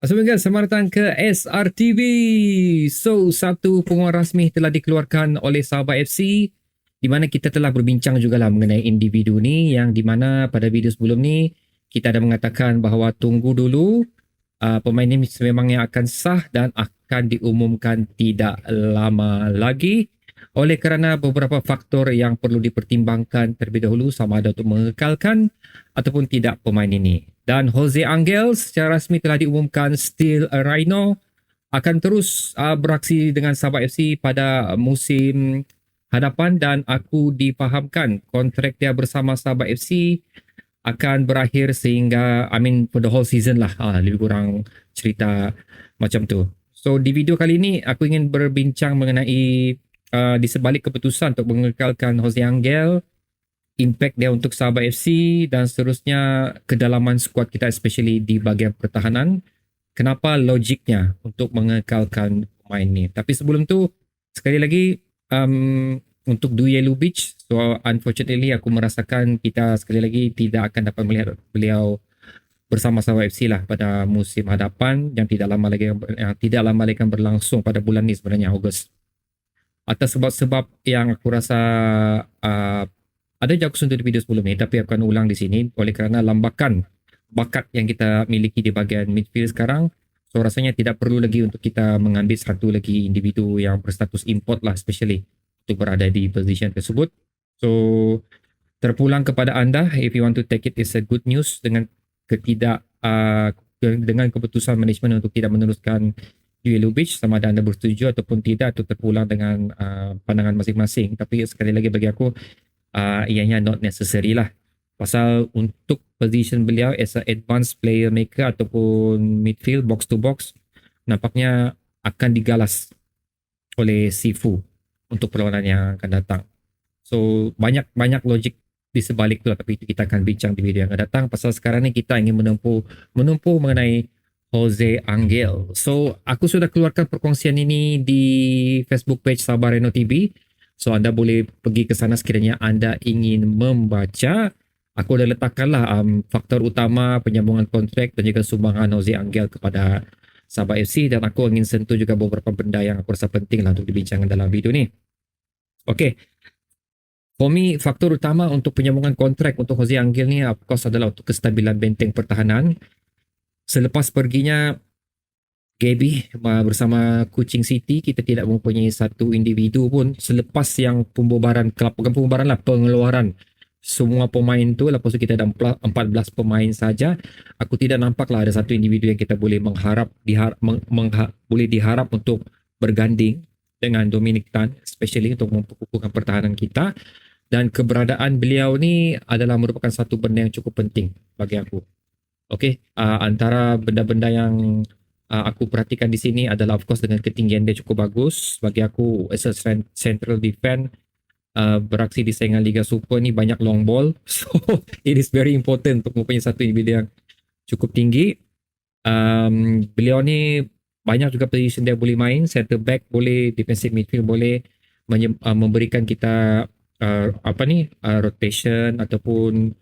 Assalamualaikum, selamat datang ke SRTV. So, satu pengumuman rasmi telah dikeluarkan oleh Sabah FC di mana kita telah berbincang jugalah mengenai individu ni yang di mana pada video sebelum ni kita ada mengatakan bahawa tunggu dulu pemain ini sememangnya akan sah dan akan diumumkan tidak lama lagi oleh kerana beberapa faktor yang perlu dipertimbangkan terlebih dahulu sama ada untuk mengekalkan ataupun tidak pemain ini. Dan Jose Angel secara rasmi telah diumumkan still a Rhino akan terus beraksi dengan Sabah FC pada musim hadapan dan aku difahamkan kontrak dia bersama Sabah FC akan berakhir sehingga for the whole season lah, lebih kurang cerita macam tu. So di video kali ini aku ingin berbincang mengenai di sebalik keputusan untuk mengekalkan Jose Angel, impact dia untuk Sabah FC dan seterusnya kedalaman skuad kita especially di bahagian pertahanan. Kenapa logiknya untuk mengekalkan pemain ni. Tapi sebelum tu sekali lagi untuk Duje Ljubic, so unfortunately aku merasakan kita sekali lagi tidak akan dapat melihat beliau bersama Sabah FC lah pada musim hadapan yang tidak lama lagi akan berlangsung pada bulan ni sebenarnya Ogos. Atas sebab-sebab yang aku rasa ada je aku sentuh di video sebelum ni tapi aku akan ulang di sini oleh kerana lambakan bakat yang kita miliki di bahagian midfield sekarang. So rasanya tidak perlu lagi untuk kita mengambil satu lagi individu yang berstatus import lah especially untuk berada di position tersebut. So terpulang kepada anda, if you want to take it is a good news dengan dengan keputusan manajemen untuk tidak meneruskan Duje Ljubic, sama ada anda bersetuju ataupun tidak, itu terpulang dengan pandangan masing-masing. Tapi sekali lagi bagi aku ianya not necessary lah. Pasal untuk position beliau as a advanced player maker ataupun midfield box to box nampaknya akan digalas oleh Sifu untuk perlawanan yang akan datang. So banyak logik di sebalik tu lah, tapi itu kita akan bincang di video yang akan datang. Pasal sekarang ni kita ingin menempuh mengenai Jose Angel. So aku sudah keluarkan perkongsian ini di Facebook page Sabah Reno TV. So anda boleh pergi ke sana sekiranya anda ingin membaca. Aku dah letakkanlah faktor utama penyambungan kontrak dan juga sumbangan Jose Angel kepada Sabah FC, dan aku ingin sentuh juga beberapa benda yang aku rasa penting lah untuk dibincangkan dalam video ni. Okay. For me, faktor utama untuk penyambungan kontrak untuk Jose Angel ni of course adalah untuk kestabilan benteng pertahanan. Selepas perginya Gaby bersama Kuching City, kita tidak mempunyai satu individu pun selepas yang pembubaran kelab, bukan pembubaran lah, pengeluaran semua pemain tu. Lepas tu kita ada 14 pemain saja. Aku tidak nampak lah ada satu individu yang kita boleh boleh diharap untuk berganding dengan Dominic Tan, especially untuk memperkukuhkan pertahanan kita. Dan keberadaan beliau ni adalah merupakan satu benda yang cukup penting bagi aku. Okay, antara benda-benda yang aku perhatikan di sini adalah of course dengan ketinggian dia cukup bagus. Bagi aku as a central defense, beraksi di saingan Liga Super ni banyak long ball. So it is very important untuk mempunyai satu individu yang cukup tinggi. Beliau ni banyak juga position dia boleh main, center back boleh, defensive midfield boleh, memberikan kita rotation ataupun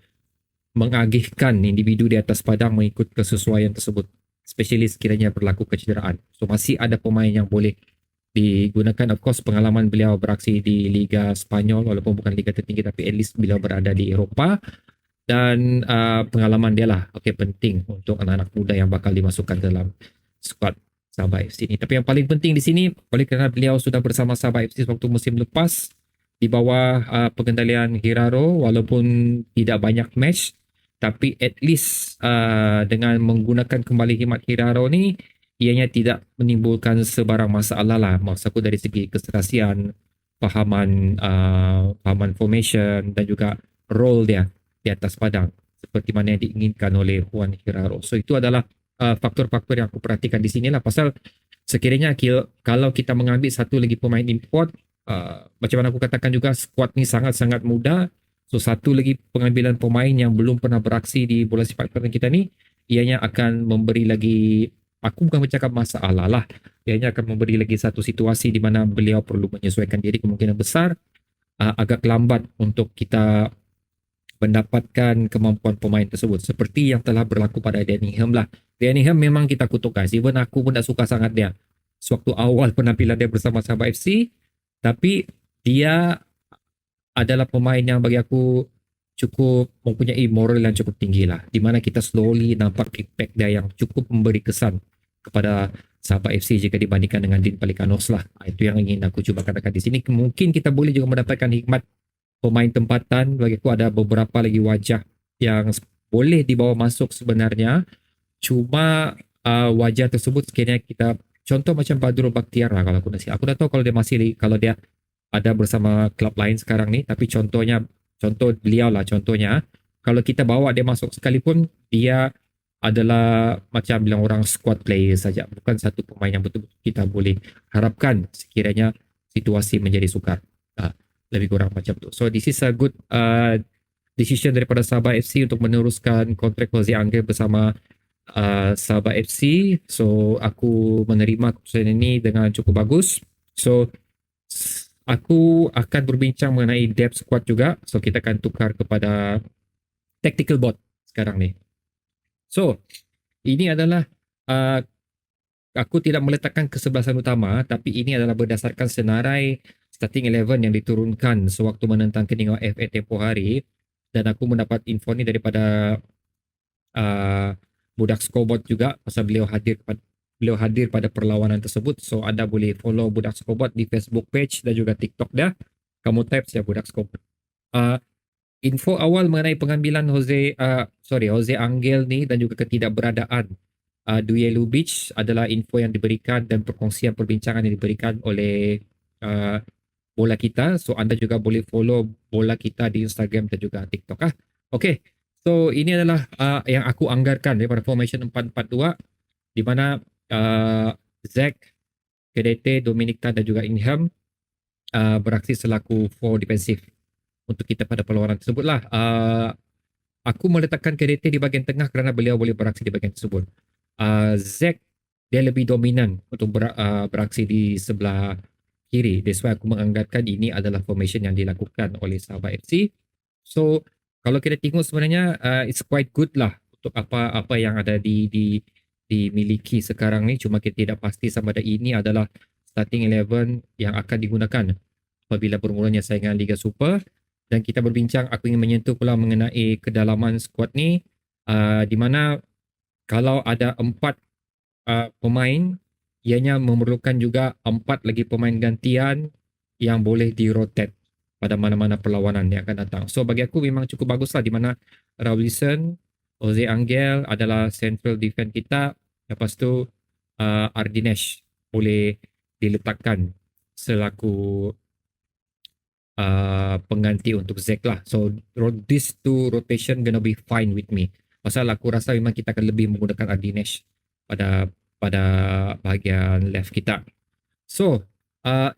mengagihkan individu di atas padang mengikut kesesuaian tersebut, especially sekiranya berlaku kecederaan. So masih ada pemain yang boleh digunakan. Of course pengalaman beliau beraksi di Liga Spanyol walaupun bukan liga tertinggi, tapi at least beliau berada di Eropah, dan pengalaman dia lah penting untuk anak-anak muda yang bakal dimasukkan dalam squad Sabah FC ni. Tapi yang paling penting di sini oleh kerana beliau sudah bersama Sabah FC waktu musim lepas di bawah pengendalian Hiraro, walaupun tidak banyak match, tapi at least dengan menggunakan kembali khidmat Hiraro ni, ianya tidak menimbulkan sebarang masalah lah. Maksud aku dari segi keserasian, pahaman formation dan juga role dia di atas padang seperti mana yang diinginkan oleh Juan Hiraro. So itu adalah faktor-faktor yang aku perhatikan di sini lah. Pasal sekiranya kalau kita mengambil satu lagi pemain import, macam mana aku katakan juga, skuad ni sangat-sangat muda. So satu lagi pengambilan pemain yang belum pernah beraksi di bola sepak takraw kita ni, ianya akan memberi lagi, aku bukan bercakap masalah lah, ianya akan memberi lagi satu situasi di mana beliau perlu menyesuaikan diri, kemungkinan besar agak lambat untuk kita mendapatkan kemampuan pemain tersebut seperti yang telah berlaku pada Danny Ham lah. Danny Ham memang kita kutukan, even aku pun tak suka sangat dia sewaktu awal penampilan dia bersama Sabah FC, tapi dia adalah pemain yang bagi aku cukup mempunyai moral yang cukup tinggi lah, di mana kita slowly nampak impact dia yang cukup memberi kesan kepada Sabah FC jika dibandingkan dengan Dean Pelikanos lah. Itu yang ingin aku cuba katakan di sini. Mungkin kita boleh juga mendapatkan hikmat pemain tempatan. Bagi aku ada beberapa lagi wajah yang boleh dibawa masuk sebenarnya. Cuma wajah tersebut sekiranya kita contoh macam Badrul Bakhtiar lah kalau aku nasi. Aku dah tahu kalau dia masih kalau dia ada bersama klub lain sekarang ni, tapi contoh beliau lah contohnya, kalau kita bawa dia masuk sekalipun, dia adalah macam bilang orang squad player saja, bukan satu pemain yang betul-betul kita boleh harapkan sekiranya situasi menjadi sukar. Lebih kurang macam tu. So this is a good decision daripada Sabah FC untuk meneruskan kontrak Jose Angel bersama Sabah FC. So aku menerima keputusan ini dengan cukup bagus. So aku akan berbincang mengenai depth squad juga. So kita akan tukar kepada tactical board sekarang ni. So ini adalah aku tidak meletakkan kesebelasan utama, tapi ini adalah berdasarkan senarai starting 11 yang diturunkan sewaktu menentang Keningau FA tempoh hari, dan aku mendapat info ni daripada budak scoreboard juga pasal beliau hadir pada perlawanan tersebut. So anda boleh follow budak scoreboard di Facebook page dan juga TikTok dia. Kamu type saja budak scoreboard. Info awal mengenai pengambilan Jose Angel ni dan juga ketidakberadaan Duje Ljubic adalah info yang diberikan dan perkongsian perbincangan yang diberikan oleh Bola Kita. So anda juga boleh follow Bola Kita di Instagram dan juga TikTok. Okay. So ini adalah yang aku anggarkan daripada formation 4-4-2, di mana Zach, KDT, Dominic Tan dan juga Ingham beraksi selaku 4 defensif untuk kita pada perlawanan tersebut lah. Aku meletakkan KDT di bahagian tengah kerana beliau boleh beraksi di bahagian tersebut. Zach dia lebih dominan untuk beraksi di sebelah kiri. That's why aku menganggarkan ini adalah formation yang dilakukan oleh Sabah FC. So kalau kita tengok sebenarnya it's quite good lah untuk apa yang ada dimiliki sekarang ni. Cuma kita tidak pasti sama ada ini adalah starting 11 yang akan digunakan apabila bermulanya saingan Liga Super. Dan kita berbincang, aku ingin menyentuh pula mengenai kedalaman skuad ni, di mana kalau ada 4 pemain, ianya memerlukan juga 4 lagi pemain gantian yang boleh di-rotate pada mana-mana perlawanan yang akan datang. So bagi aku memang cukup baguslah, di mana Rawlinson, Jose Angel adalah central defense kita. Lepas tu Ardinesh boleh diletakkan selaku pengganti untuk Zach lah. So these two rotation gonna be fine with me. Pasal aku rasa memang kita akan lebih menggunakan Ardinesh pada bahagian left kita. So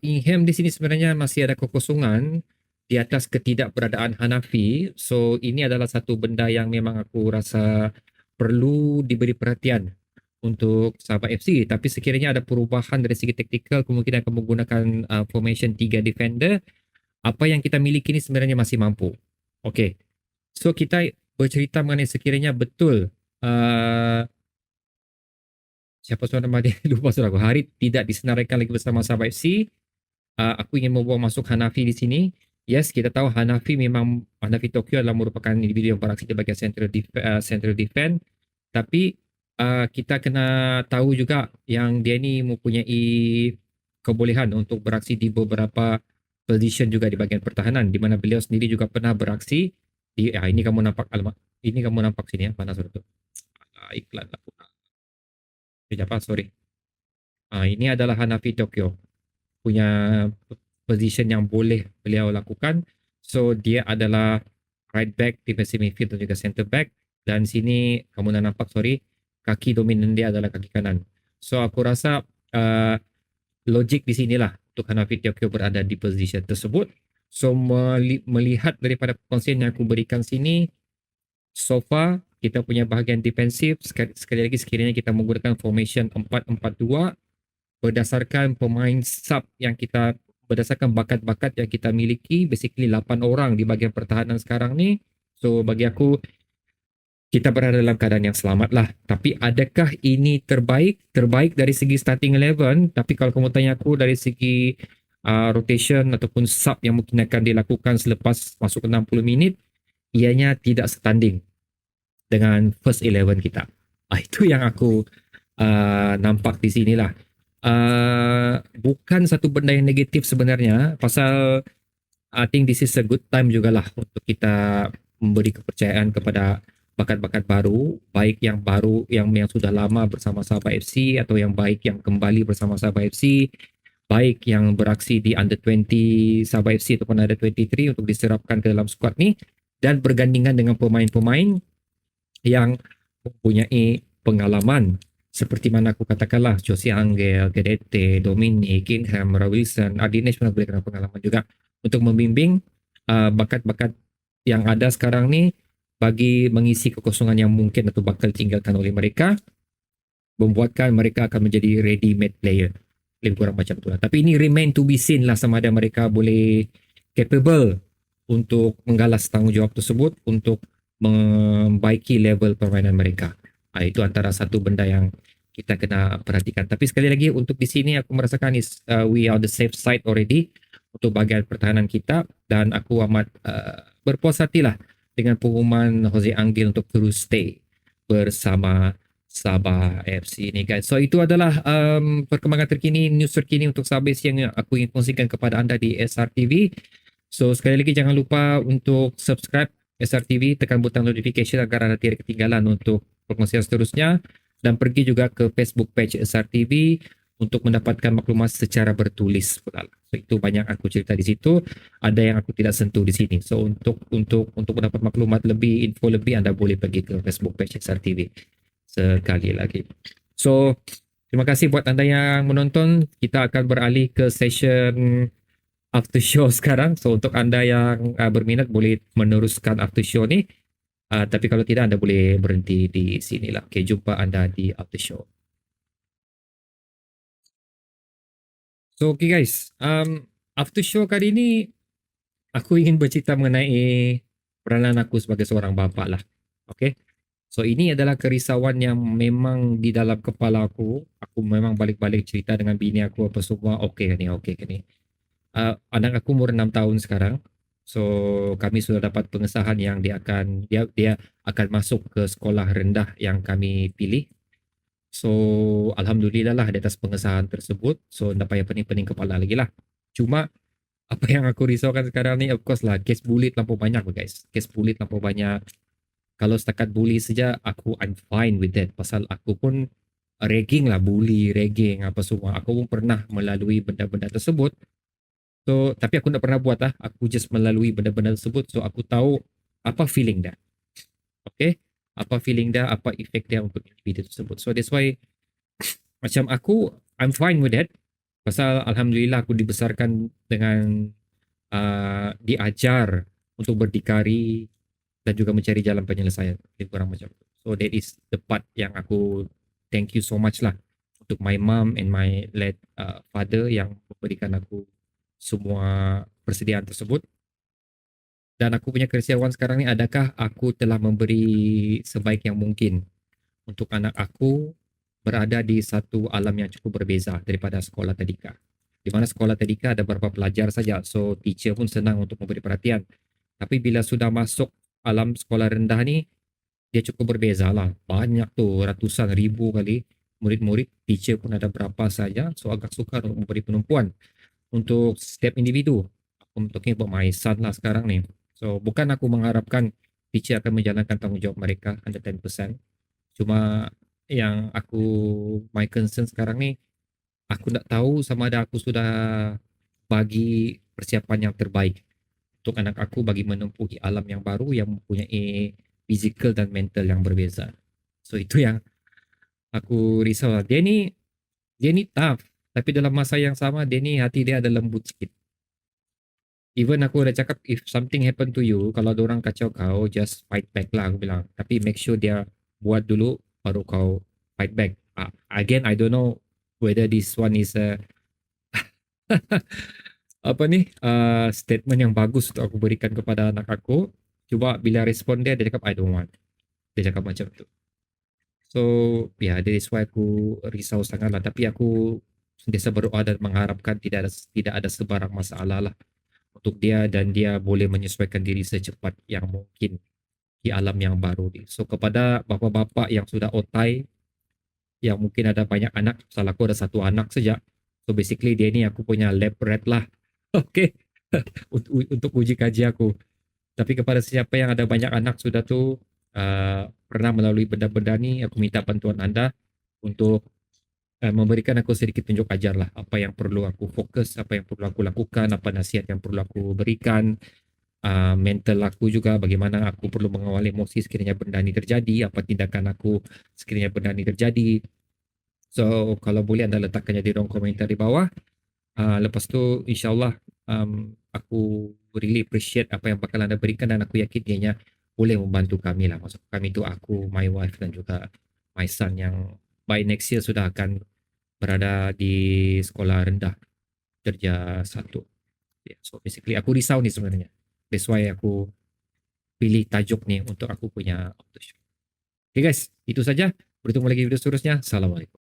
Ingham di sini sebenarnya masih ada kekosongan di atas ketidakberadaan Hanafi. So ini adalah satu benda yang memang aku rasa perlu diberi perhatian untuk Sabah FC. Tapi sekiranya ada perubahan dari segi taktikal, kemungkinan akan menggunakan formation 3 defender. Apa yang kita miliki ni sebenarnya masih mampu. Okay. So kita bercerita mengenai sekiranya betul siapa suara nama dia? Lupa suara aku. Harit tidak disenaraikan lagi bersama Sabah FC. Aku ingin membawa masuk Hanafi di sini. Yes, kita tahu Hanafi Tokyo adalah merupakan individu yang beraksi di bahagian central defense. Tapi kita kena tahu juga yang dia ni mempunyai kebolehan untuk beraksi di beberapa position juga di bahagian pertahanan, di mana beliau sendiri juga pernah beraksi di ini kamu nampak sini ya, mana surat tu iklan lah. Sorry. Ini adalah Hanafi Tokyo punya position yang boleh beliau lakukan. So dia adalah right back, defensive midfield dan juga center back. Dan sini kamu nak nampak, kaki dominan dia adalah kaki kanan. So aku rasa logik di sinilah untuk Hanafi Tokyo berada di position tersebut. So melihat daripada perkongsian yang aku berikan sini, so far kita punya bahagian defensif sekali lagi sekiranya kita menggunakan formation 4-4-2 berdasarkan pemain sub yang berdasarkan bakat-bakat yang kita miliki, basically 8 orang di bahagian pertahanan sekarang ni. So bagi aku, kita berada dalam keadaan yang selamat lah. Tapi adakah ini terbaik? Terbaik dari segi starting 11. Tapi kalau kamu tanya aku dari segi rotation ataupun sub yang mungkin akan dilakukan selepas masuk 60 minit, ianya tidak setanding dengan first 11 kita. Itu yang aku nampak di sini lah. Bukan satu benda yang negatif sebenarnya, pasal I think this is a good time jugalah untuk kita memberi kepercayaan kepada bakat-bakat baru yang sudah lama bersama Sabah FC atau yang baik yang kembali bersama Sabah FC, baik yang beraksi di under 20 Sabah FC ataupun under 23 untuk diserapkan ke dalam skuad ni dan bergandingan dengan pemain-pemain yang mempunyai pengalaman seperti mana aku katakanlah Jose Angel, Guedete, Dominic, Kingham, Wilson, Ardinesh pun boleh kena pengalaman juga untuk membimbing bakat-bakat yang ada sekarang ni bagi mengisi kekosongan yang mungkin atau bakal tinggalkan oleh mereka, membuatkan mereka akan menjadi ready-made player. Lebih kurang macam tu lah. Tapi ini remain to be seen lah sama ada mereka boleh capable untuk menggalas tanggungjawab tersebut untuk membaiki level permainan mereka. Itu antara satu benda yang kita kena perhatikan. Tapi sekali lagi untuk di sini aku merasakan we are the safe side already untuk bahagian pertahanan kita dan aku amat berpuas hatilah dengan pengumuman Jose Angel untuk terus stay bersama Sabah FC ni guys. So itu adalah perkembangan terkini, news terkini untuk Sabah FC yang aku ingin kongsikan kepada anda di SRTV. So sekali lagi jangan lupa untuk subscribe SRTV, tekan butang notification agar anda tidak ketinggalan untuk perkongsian seterusnya dan pergi juga ke Facebook page SRTV untuk mendapatkan maklumat secara bertulis pula. So itu banyak aku cerita di situ, ada yang aku tidak sentuh di sini. So untuk mendapat maklumat lebih, info lebih anda boleh pergi ke Facebook page SRTV. Sekali lagi. So terima kasih buat anda yang menonton. Kita akan beralih ke session after show sekarang. So untuk anda yang berminat boleh meneruskan after show ni. Tapi kalau tidak anda boleh berhenti di sini lah. Okay, jumpa anda di after show. So okay guys, after show kali ini aku ingin bercerita mengenai peranan aku sebagai seorang bapa lah. Okay. So ini adalah kerisauan yang memang di dalam kepala aku. Aku memang balik-balik cerita dengan bini aku apa semua. Okay ke ni, okay ke ni. Anak aku umur 6 tahun sekarang. So kami sudah dapat pengesahan yang dia akan masuk ke sekolah rendah yang kami pilih. So alhamdulillah lah di atas pengesahan tersebut. So tak payah pening-pening kepala lagi lah. Cuma apa yang aku risaukan sekarang ni of course lah kes bully terlampau banyak guys. Kes bully terlampau banyak. Kalau setakat bully saja I'm fine with that pasal aku pun ragging lah, bully, ragging apa semua. Aku pun pernah melalui benda-benda tersebut. So tapi aku tak pernah buat lah. Aku just melalui benda-benda tersebut. So aku tahu apa feeling dia. Okay? Apa feeling dia, apa efek dia untuk individu tersebut. So that's why macam I'm fine with that. Pasal alhamdulillah aku dibesarkan dengan diajar untuk berdikari dan juga mencari jalan penyelesaian. Lebih kurang macam tu. So that is the part yang aku thank you so much lah untuk my mom and my late father yang memberikan aku semua persediaan tersebut. Dan aku punya kerisauan sekarang ni, adakah aku telah memberi sebaik yang mungkin untuk anak aku berada di satu alam yang cukup berbeza daripada sekolah tadika. Di mana sekolah tadika ada beberapa pelajar saja, so teacher pun senang untuk memberi perhatian. Tapi bila sudah masuk alam sekolah rendah ni, dia cukup berbeza lah. Banyak tu, ratusan ribu kali murid-murid, teacher pun ada berapa saja, so agak sukar untuk memberi penumpuan untuk setiap individu. Aku talking about my son lah sekarang ni. So bukan aku mengharapkan teacher akan menjalankan tanggungjawab mereka 110%. Cuma yang my concern sekarang ni, aku tak tahu sama ada aku sudah bagi persiapan yang terbaik untuk anak aku bagi menempuhi alam yang baru yang mempunyai physical dan mental yang berbeza. So itu yang aku risau lah. Dia ni tough, tapi dalam masa yang sama dia ni hati dia ada lembut sikit. Even aku dah cakap if something happen to you, kalau orang kacau kau, just fight back lah aku bilang. Tapi make sure dia buat dulu baru kau fight back. Again, I don't know whether this one is a apa ni statement yang bagus untuk aku berikan kepada anak aku. Cuba bila respon dia cakap I don't want. Dia cakap macam tu. So yeah, that is why aku risau sangat lah. Tapi aku sentiasa berdoa dan mengharapkan tidak ada sebarang masalah lah untuk dia, dan dia boleh menyesuaikan diri secepat yang mungkin di alam yang baru ni. So kepada bapa-bapa yang sudah otai, yang mungkin ada banyak anak, salah aku ada satu anak saja. So basically dia ni aku punya lab rat lah. Okay. Untuk uji kaji aku. Tapi kepada siapa yang ada banyak anak sudah tu, pernah melalui benda-benda ni, aku minta bantuan anda untuk memberikan aku sedikit tunjuk ajar lah apa yang perlu aku fokus, apa yang perlu aku lakukan, apa nasihat yang perlu aku berikan, mental aku juga, bagaimana aku perlu mengawal emosi sekiranya benda ni terjadi, apa tindakan aku sekiranya benda ni terjadi. So kalau boleh anda letakkannya di ruang komentar di bawah. Lepas tu insyaAllah aku really appreciate apa yang bakal anda berikan, dan aku yakin ianya boleh membantu kami lah. Maksud kami tu aku, my wife dan juga my son yang by next year sudah akan berada di sekolah rendah darjah 1. Yeah, so basically aku risau ni sebenarnya. That's why aku pilih tajuk ni untuk aku punya auto show. Okay guys, itu saja. Bertemu lagi video seterusnya. Assalamualaikum.